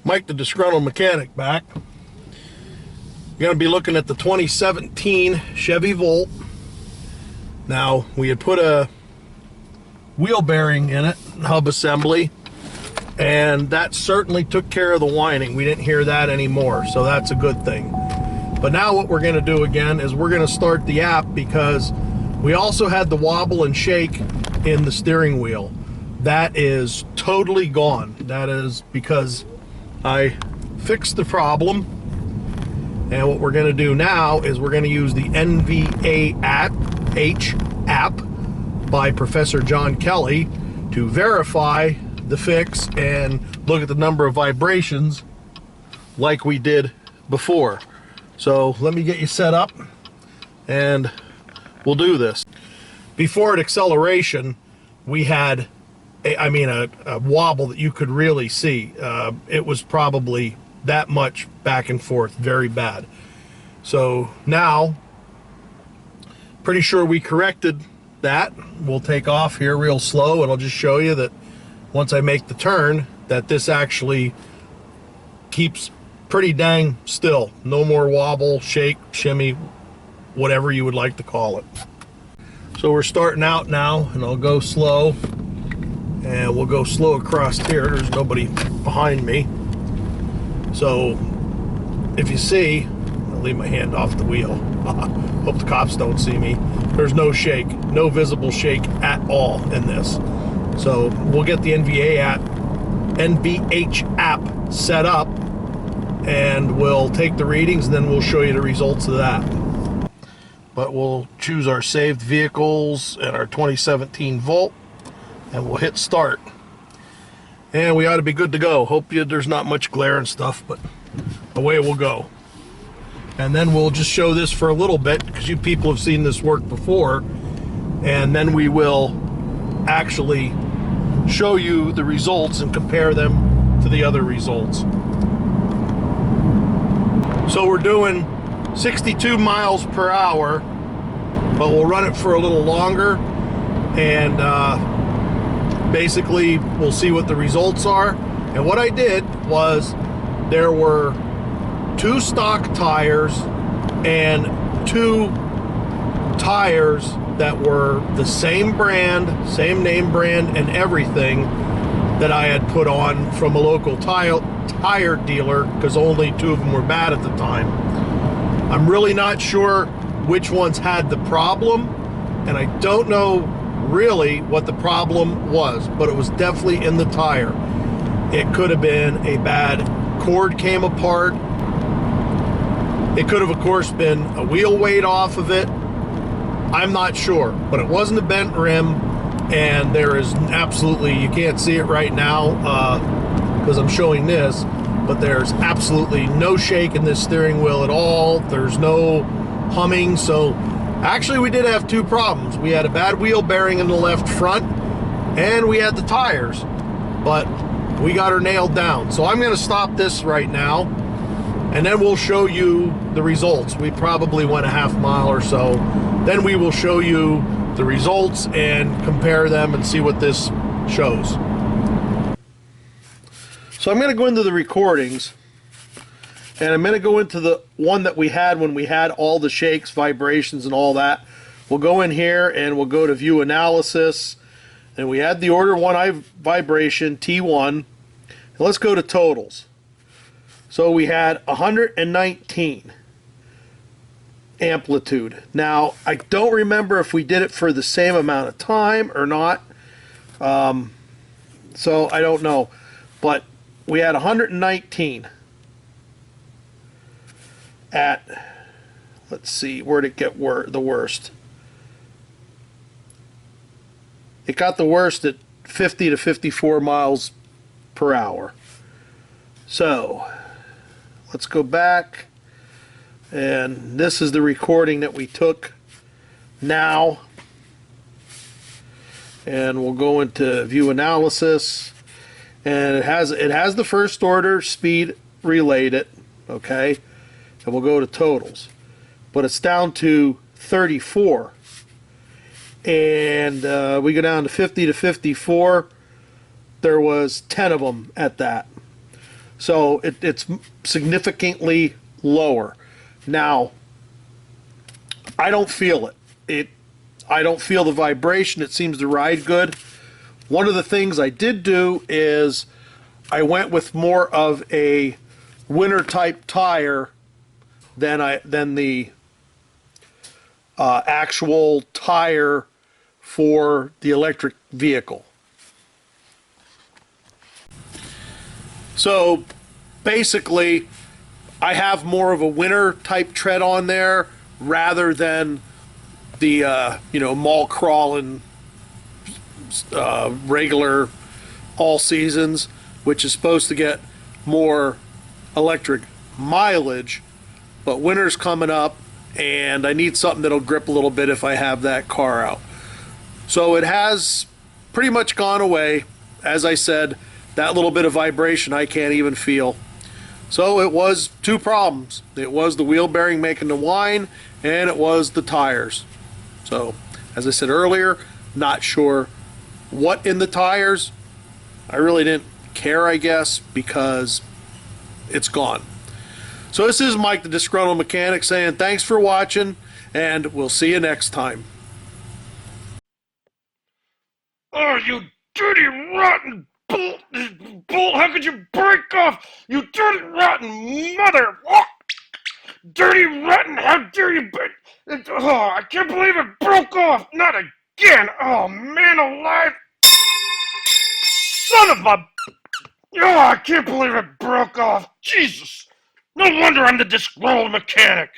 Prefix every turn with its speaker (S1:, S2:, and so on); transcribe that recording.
S1: Mike the Disgruntled Mechanic back. We're going to be looking at the 2017 Chevy Volt. Now, we had put a wheel bearing in it, hub assembly, and that certainly took care of the whining. We didn't hear that anymore, so that's a good thing. But now what we're going to do again is we're going to start the app, because we also had the wobble and shake in the steering wheel. That is totally gone. That is because I fixed the problem. And what we're going to do now is we're going to use the NVH app by Professor John Kelly to verify the fix and look at the number of vibrations like we did before. So let me get you set up and we'll do this. Before at acceleration, we had a wobble that you could really see. It was probably that much back and forth, very bad. So now, pretty sure we corrected that. We'll take off here real slow, and I'll just show you that once I make the turn, that this actually keeps pretty dang still. No more wobble, shake, shimmy, whatever you would like to call it. So we're starting out now, and I'll go slow, and we'll go slow across here. There's nobody behind me. So if you see, I'll leave my hand off the wheel. Hope the cops don't see me. There's no shake, no visible shake at all in this. So we'll get the NVH app set up, and we'll take the readings, and then we'll show you the results of that. But we'll choose our saved vehicles and our 2017 Volt, and we'll hit start. And we ought to be good to go. Hope there's not much glare and stuff, but away we'll go. And then we'll just show this for a little bit, because you people have seen this work before, and then we will actually show you the results and compare them to the other results. So we're doing 62 miles per hour, but we'll run it for a little longer, and basically we'll see what the results are. And what I did was, there were 2 stock tires and 2 tires that were the same brand, same name brand and everything, that I had put on from a local tire dealer, because only 2 of them were bad at the time. I'm really not sure which ones had the problem, and I don't know really what the problem was, but it was definitely in the tire. It could have been a bad cord came apart. It could have, of course, been a wheel weight off of it. I'm not sure, but it wasn't a bent rim, and there is absolutely, you can't see it right now because I'm showing this, but there's absolutely no shake in this steering wheel at all. There's no humming. So actually we did have 2 problems. We had a bad wheel bearing in the left front, and we had the tires, but we got her nailed down. So I'm going to stop this right now, and then we'll show you the results. We probably went a half mile or so. Then we will show you the results and compare them and see what this shows. So I'm going to go into the recordings, and I'm going to go into the one that we had when we had all the shakes, vibrations, and all that. We'll go in here and we'll go to view analysis, and we had the order 1 vibration T1. And let's go to totals. So we had 119 amplitude. Now, I don't remember if we did it for the same amount of time or not, so I don't know, but we had 119 at, let's see, where'd it get the worst? It got the worst at 50 to 54 miles per hour. So let's go back, and this is the recording that we took now, and we'll go into view analysis, and it has the first order speed relayed it, okay, and we'll go to totals, but it's down to 34, and we go down to 50 to 54. There was 10 of them at that. So it's significantly lower. Now, I don't feel it. I don't feel the vibration. It seems to ride good. One of the things I did do is I went with more of a winter type tire than the actual tire for the electric vehicle. So basically, I have more of a winter type tread on there rather than the mall crawling regular all seasons, which is supposed to get more electric mileage. But winter's coming up, and I need something that'll grip a little bit if I have that car out. So it has pretty much gone away. As I said, that little bit of vibration I can't even feel. So it was two problems. It was the wheel bearing making the whine, and it was the tires. So, as I said earlier, not sure what in the tires. I really didn't care, I guess, because it's gone. So this is Mike the Disgruntled Mechanic saying thanks for watching, and we'll see you next time.
S2: Oh, you dirty, rotten bull! How could you break off? You dirty, rotten mother! Oh, dirty, rotten! How dare you break? Oh, I can't believe it broke off! Not again! Oh, man alive! Son of a... Oh, I can't believe it broke off! Jesus! No wonder I'm the disgruntled mechanic!